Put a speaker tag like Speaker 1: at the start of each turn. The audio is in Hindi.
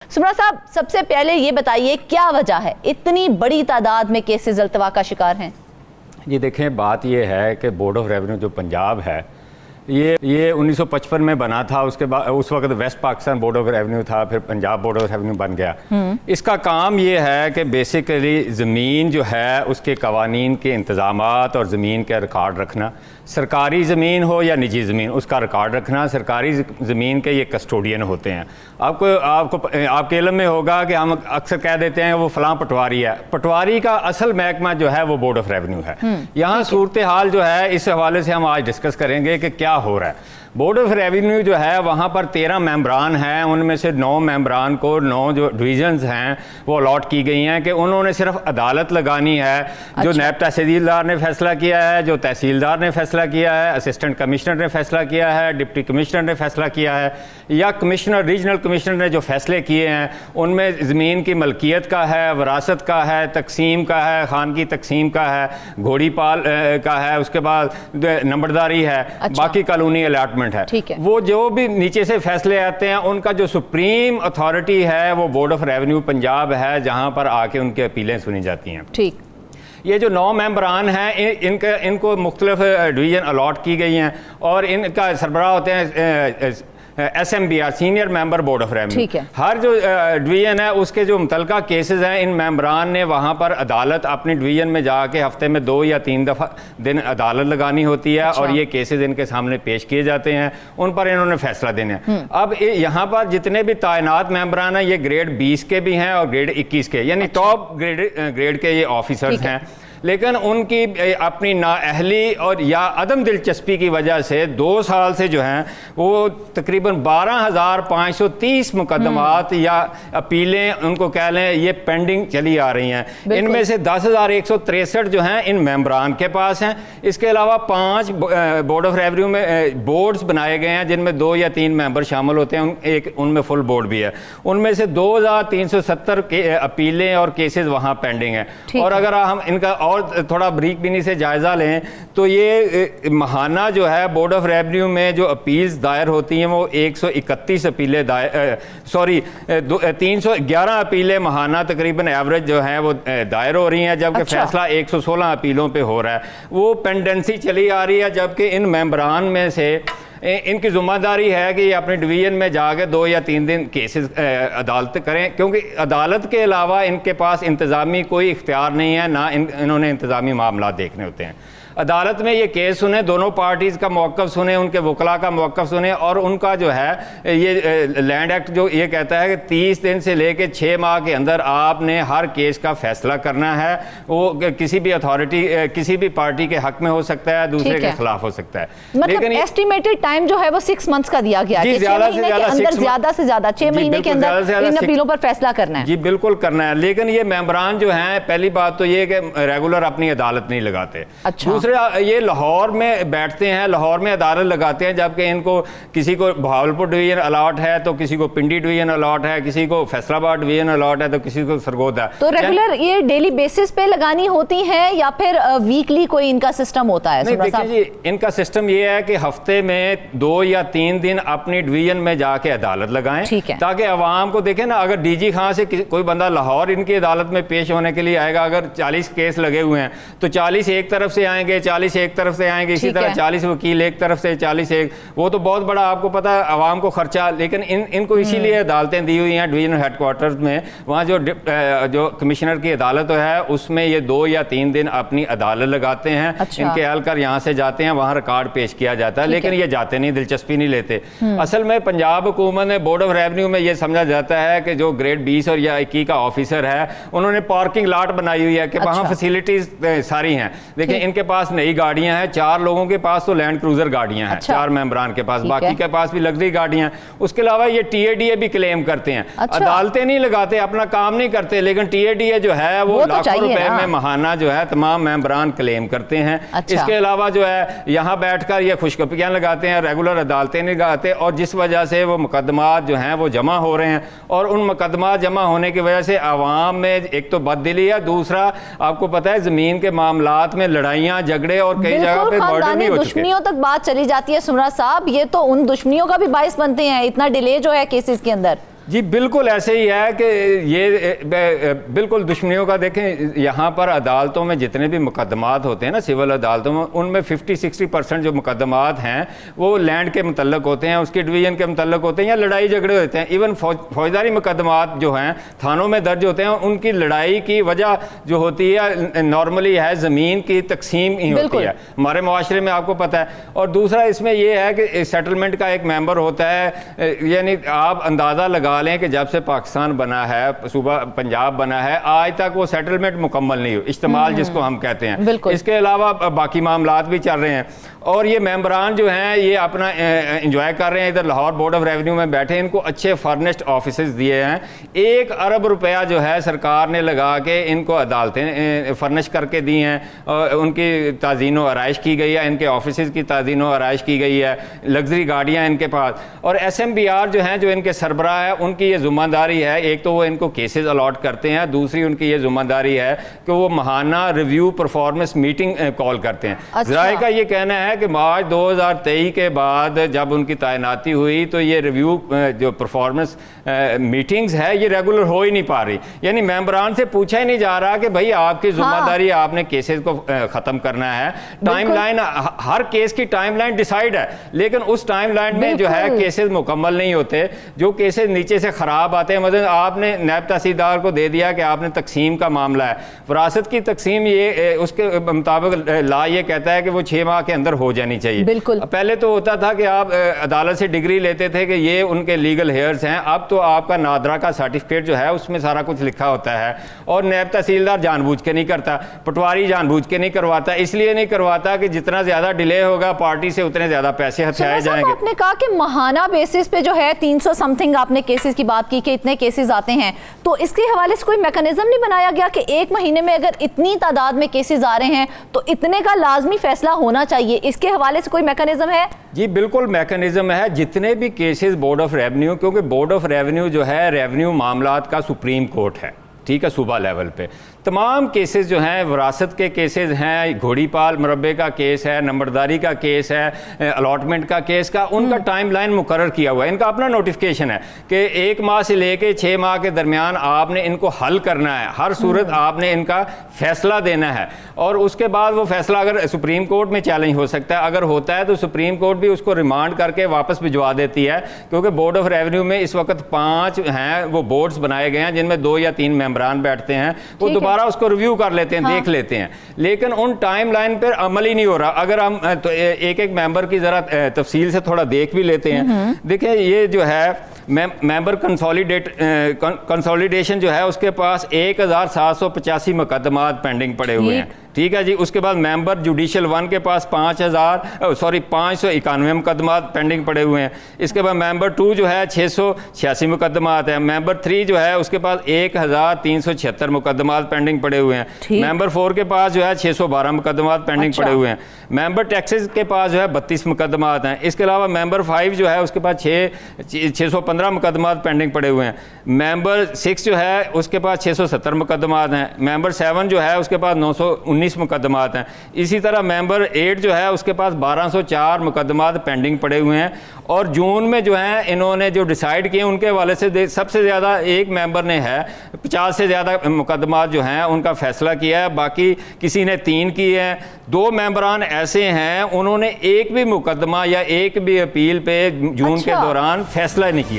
Speaker 1: सुमरा साहब, सबसे पहले ये बताइए क्या वजह है इतनी बड़ी तादाद में केसेस अल्तवा का शिकार हैं?
Speaker 2: ये देखें, बात ये है कि बोर्ड ऑफ रेवेन्यू जो पंजाब है ये 1955 में बना था। उसके बाद उस वक्त west Pakistan board of revenue था, फिर पंजाब बोर्ड ऑफ रेवेन्यू बन गया। इसका काम ये है कि बेसिकली ज़मीन जो है उसके कवानीन के इंतज़ामात और ज़मीन के रिकॉर्ड रखना, सरकारी ज़मीन हो या निजी ज़मीन उसका रिकॉर्ड रखना। सरकारी ज़मीन के ये कस्टोडियन होते हैं। आपके इल्म में होगा कि हम अक्सर कह देते हैं वो फ़लाँ पटवारी है। पटवारी का असल महकमा जो है वो बोर्ड ऑफ रेवेन्यू है। यहाँ सूरत हाल जो है इस हवाले से हम आज डिस्कस करेंगे कि क्या हो रहा है। बोर्ड ऑफ रेवेन्यू जो है वहाँ पर 13 मेंबरान हैं, उनमें से 9 मेंबरान को 9 जो डिवीजन्स हैं वो अलॉट की गई हैं कि उन्होंने सिर्फ अदालत लगानी है। जो नायब तहसीलदार ने फैसला किया है, जो तहसीलदार ने फैसला किया है, असिस्टेंट कमिश्नर ने फैसला किया है, डिप्टी कमिश्नर ने फैसला किया है, या कमिश्नर रीजनल कमिश्नर ने जो फैसले किए हैं उनमें ज़मीन की मलकियत का है, वरासत का है, तकसीम का है, खान की तकसीम का है, घोड़ी पाल का है, उसके बाद नंबरदारी है, बाकी कानूनी अलॉटमेंट है। वो जो भी नीचे से फैसले आते हैं उनका जो सुप्रीम अथॉरिटी है वो बोर्ड ऑफ रेवेन्यू पंजाब है, जहां पर आके उनकी अपीलें सुनी जाती हैं।
Speaker 1: ठीक,
Speaker 2: ये जो 9 मेंबरान हैं इनको मुख्तलिफ डिवीज़न अलॉट की गई हैं और इनका सरबराह होते हैं SMBR, senior member board of revenue. हर जो डिवीजन है उसके जो मुतलका केसेस हैं इन मेंबरान ने वहाँ पर अदालत अपनी डिवीजन में जाके हफ्ते में 2 या 3 दफ़ा दिन अदालत लगानी होती है। और ये केसेस इनके सामने पेश किए जाते हैं, उन पर इन्होंने फैसला देना है। अब यहाँ पर जितने भी तैनात मेंबरान हैं ये ग्रेड 20 के भी हैं और ग्रेड 21 के, यानी टॉप ग्रेड के ये ऑफिसर्स हैं। लेकिन उनकी अपनी नाअहली और या अदम दिलचस्पी की वजह से 2 साल से जो हैं वो तकरीबन 12,530 मुकदमात या अपीलें उनको कह लें ये पेंडिंग चली आ रही हैं। इनमें से 10,163 जो हैं इन मेंबरान के पास हैं। इसके अलावा 5 बोर्ड ऑफ रेवेन्यू में बोर्ड्स बनाए गए हैं जिनमें 2 या 3 मेंबर शामिल होते हैं, एक उनमें फुल बोर्ड भी है। उनमें से 2,370 के अपीलें और केसेस वहाँ पेंडिंग हैं। और अगर हम इनका और थोड़ा ब्रीक बीनी से जायजा लें तो ये महाना जो है बोर्ड ऑफ रेवेन्यू में जो अपील्स दायर होती हैं वो 131 अपीलें 311 अपीलें महाना तकरीबन एवरेज जो है वो दायर हो रही हैं, जबकि फैसला 116 अपीलों पे हो रहा है। वो पेंडेंसी चली आ रही है, जबकि इन मेंबरान में से इनकी जिम्मेदारी है कि ये अपने डिवीज़न में जाके 2 या 3 दिन केसेस अदालत करें, क्योंकि अदालत के अलावा इनके पास इंतज़ामी कोई इख्तियार नहीं है, ना इन्होंने इंतज़ामी मामला देखने होते हैं। अदालत में ये केस सुने, दोनों पार्टीज़ का मौक़िफ़ सुने, उनके वकला का मौक़िफ़ सुने, और उनका जो है ये लैंड एक्ट जो ये कहता है कि 30 दिन से लेकर 6 माह के अंदर आपने हर केस का फैसला करना है। वो किसी भी अथॉरिटी किसी भी पार्टी के हक में हो सकता है, दूसरे के खिलाफ हो सकता है।
Speaker 1: लेकिन एस्टिमेटेड टाइम जो है वो 6 मंथ्स का दिया गया है, ज़्यादा से ज़्यादा 6 महीने के अंदर इन अपीलों पर फैसला करना है।
Speaker 2: जी बिल्कुल करना है। लेकिन ये मेंबरान जो हैं, पहली बात तो ये कि रेगुलर अपनी अदालत नहीं लगाते। दूसरे ये लाहौर में बैठते हैं, लाहौर में अदालत लगाते हैं, जबकि इनको किसी को बहावलपुर डिवीजन अलॉट है तो किसी को पिंडी डिवीजन अलॉट है, किसी को फैसलाबाद डिवीजन अलॉट है तो किसी को सरगोदा।
Speaker 1: तो रेगुलर ये डेली बेसिस पे लगानी होती है या फिर वीकली कोई इनका सिस्टम होता है?
Speaker 2: नहीं, देखिए जी, इनका सिस्टम ये है कि हफ्ते में 2 या 3 दिन अपनी डिवीजन में जाके अदालत लगाएं, ताकि अवाम को देखें ना। अगर डीजी खां से कोई बंदा लाहौर इनकी अदालत में पेश होने के लिए आएगा, अगर 40 केस लगे हुए हैं तो 40 एक तरफ से आएंगे, 40 एक तरफ से आएंगे, इसी तरह 40 वकील एक तरफ से, 40 एक, वो तो बहुत बड़ा आपको पता है आवाम को खर्चा। लेकिन इनको इसीलिए अदालतें दी हुई हैं डिवीजनल हेडक्वार्टर्स में। वहाँ जो कमिश्नर की अदालत है उसमें ये 2 या 3 दिन अपनी अदालत लगाते हैं। इनके एहलकार यहाँ से जाते हैं, वहाँ रिकॉर्ड पेश किया जाता है, लेकिन ये जाते नहीं, दिलचस्पी नहीं लेते। असल में पंजाब हुकूमत ने बोर्ड ऑफ रेवेन्यू में ये समझा जाता है कि जो ग्रेड 20 और या 21 का ऑफिसर है उन्होंने पार्किंग लॉट बनाई हुई है कि वहाँ फैसिलिटीज सारी हैं। देखिए इनके पास नई गाड़ियां हैं, 4 लोगों के पास तो लैंड क्रूजर गाड़ियां हैं, 4 मेंबरान के पास, बाकी के पास भी लग्जरी गाड़ियां। उसके अलावा ये TADA भी क्लेम करते हैं। अदालतें नहीं लगाते, अपना काम नहीं करते, लेकिन TADA जो है वो लाखों रुपए में महाना जो है तमाम मेंबरान क्लेम करते हैं। इसके अलावा जो है यहाँ बैठकर ये खुशखबरियां लगाते हैं, रेगुलर अदालतें नहीं लगाते, और जिस वजह से वो मुकदमात जो हैं वो जमा हो रहे हैं। और उन मुकदमात जमा होने की वजह से आवाम में एक तो बददिली है, दूसरा आपको पता है ज़मीन के मामलात में लड़ाइयाँ झगड़े और कई जगह पे
Speaker 1: दुश्मनियों तक बात चली जाती है। सुमरा साहब, ये तो उन दुश्मनियों का भी बाइस बनते हैं, इतना डिले जो है केसेस के अंदर।
Speaker 2: जी बिल्कुल ऐसे ही है कि ये बिल्कुल दुश्मनियों का देखें, यहाँ पर अदालतों में जितने भी मुकदमात होते हैं ना, सिविल अदालतों में, उनमें 50-60% जो मुकदमात हैं वो लैंड के मुतल्लक होते हैं, उसके डिवीजन के मुतल्लक होते हैं या लड़ाई झगड़े होते हैं। इवन फौजदारी मुकदमात जो हैं थानों में दर्ज होते हैं, उनकी लड़ाई की वजह जो होती है नॉर्मली है ज़मीन की तकसीम ही होती है हमारे मुआशरे में, आपको पता है। और दूसरा इसमें यह है कि सेटलमेंट का एक मेंबर होता है, यानी आप अंदाज़ा लगा लें कि जब से पाकिस्तान बना है, सूबा पंजाब बना है, आज तक वो सेटलमेंट मुकम्मल नहीं हो, इस्तेमाल जिसको हम कहते हैं। इसके अलावा बाकी मामलात भी चल रहे हैं और ये मेंबरान जो हैं ये अपना इंजॉय कर रहे हैं। इधर लाहौर बोर्ड ऑफ रेवेन्यू में बैठे, इनको अच्छे फर्निश्ड ऑफिसेज दिए हैं। 1 अरब रुपया जो है सरकार ने लगा के इनको अदालतें फर्निश करके दी हैं, और उनकी ताज़ीन व आराइश की गई है, इनके ऑफिसेज की ताज़ीन व आराइश की गई है, लग्जरी गाड़ियाँ इनके पास। और SMBR जो हैं, जो इनके सरबराह है, उनकी ये ज़िम्मेदारी है, एक तो वो इनको केसेस अलॉट करते हैं, दूसरी उनकी ये ज़िम्मेदारी है कि वो माहाना रिव्यू परफॉर्मेंस मीटिंग कॉल करते हैं। ज़राए का ये कहना है कि मार्च 2023 के बाद जब उनकी तैनाती हुई तो ये रिव्यू जो परफॉर्मेंस मीटिंग्स है ये रेगुलर हो ही नहीं पा रही, यानी मेंबरान से पूछा ही नहीं जा रहा कि भाई आपकी जिम्मेदारी आपने केसेस को ख़त्म करना है। टाइमलाइन, हर केस की टाइमलाइन डिसाइड है, लेकिन उस टाइमलाइन में जो है केसेस मुकम्मल नहीं होते। जो केसेस नीचे से ख़राब आते हैं, मतलब आपने नायब तहसीलदार को दे दिया कि आपने तकसीम का मामला है, विरासत की तकसीम, ये उसके मुताबिक ला ये कहता है कि वो 6 माह के अंदर हो जानी चाहिए।
Speaker 1: बिल्कुल।
Speaker 2: पहले तो होता था कि आप अदालत से डिग्री लेते थे कि ये उनके लीगल हेयर्स हैं, अब तो आपका नादरा का सर्टिफिकेट जो है उसमें सारा कुछ लिखा होता है। और नायब तहसीलदार जानबूझ के नहीं करता, पटवारी जानबूझ के नहीं करवाता, इसलिए नहीं करवाता कि जितना ज्यादा डिले होगा पार्टी से उतने ज्यादा पैसे हथियाए जाएंगे।
Speaker 1: आपने कहा कि माहाना बेसिस पे जो है 300 समथिंग आपने केसेस की बात की कि इतने केसेस आते हैं, तो इसके हवाले से कोई मैकेनिज्म नहीं बनाया गया कि एक महीने में अगर इतनी तादाद में केसेस आ रहे हैं तो इतने का लाजमी फैसला होना चाहिए, इसके हवाले से कोई मैकेनिज्म है?
Speaker 2: जी बिल्कुल मैकेनिज्म है। जितने भी केसेस बोर्ड ऑफ रेवेन्यू, क्योंकि बोर्ड ऑफ रेवेन्यू जो है रेवेन्यू मामलात का सुप्रीम कोर्ट है, ठीक है, सूबा लेवल पे तमाम केसेस जो हैं, विरासत के केसेस हैं, घोड़ीपाल मुरब्बे का केस है, नंबरदारी का केस है, अलॉटमेंट का केस का, उनका टाइमलाइन मुकर्रर किया हुआ है। इनका अपना नोटिफिकेशन है कि 1 माह से लेके 6 माह के दरमियान आपने इनको हल करना है, हर सूरत आपने इनका फैसला देना है। और उसके बाद वो फैसला अगर सुप्रीम कोर्ट में चैलेंज हो सकता है, अगर होता है तो सुप्रीम कोर्ट भी उसको रिमांड करके वापस भिजवा देती है, क्योंकि बोर्ड ऑफ रेवेन्यू में इस वक्त 5 हैं वो बोर्ड्स बनाए गए हैं जिनमें 2 या 3 मेंबरान बैठते हैं, वो दोबारा उसको रिव्यू कर लेते हैं, देख लेते हैं, लेकिन उन टाइम लाइन पर अमल ही नहीं हो रहा। अगर हम तो एक एक मेंबर की जरा तफसील से थोड़ा देख भी लेते हैं। देखिए ये जो है मेंबर कंसोलिडेशन जो है उसके पास 1785 मुकदमात पेंडिंग पड़े हुए हैं, ठीक है जी। उसके बाद मेंबर जुडिशल 1 के पास 591 मुकदमात पेंडिंग पड़े हुए हैं। इसके बाद मेंबर 2 जो है 686 मुकदमात है। मेंबर 3 जो है उसके पास 1376 मुकदमात पेंडिंग पड़े हुए हैं। मेंबर 4 के पास जो है 612 मुकदमात पेंडिंग पड़े हुए हैं। मेंबर टैक्सेस के पास जो है 32 मुकदमात हैं। इसके अलावा मेंबर 5 जो है उसके पास 615 मुकदमात पेंडिंग पड़े हुए हैं। मेंबर 6 जो है उसके पास 670 मुकदमात हैं। मेंबर 7 जो है उसके पास 919 मुकदमात हैं। इसी तरह मेंबर 8 जो है उसके पास 1204 मुकदमात पेंडिंग पड़े हुए हैं। और जून में जो है इन्होंने जो डिसाइड किए उनके हवाले से सबसे ज़्यादा एक मेंबर ने है 50 से ज़्यादा मुकदमात जो हैं उनका फैसला किया है, बाकी किसी ने 3 किए हैं। 2 मेंबरान ऐसे हैं उन्होंने एक भी मुकदमा या एक भी अपील पे जून के दौरान फैसला नहीं किया।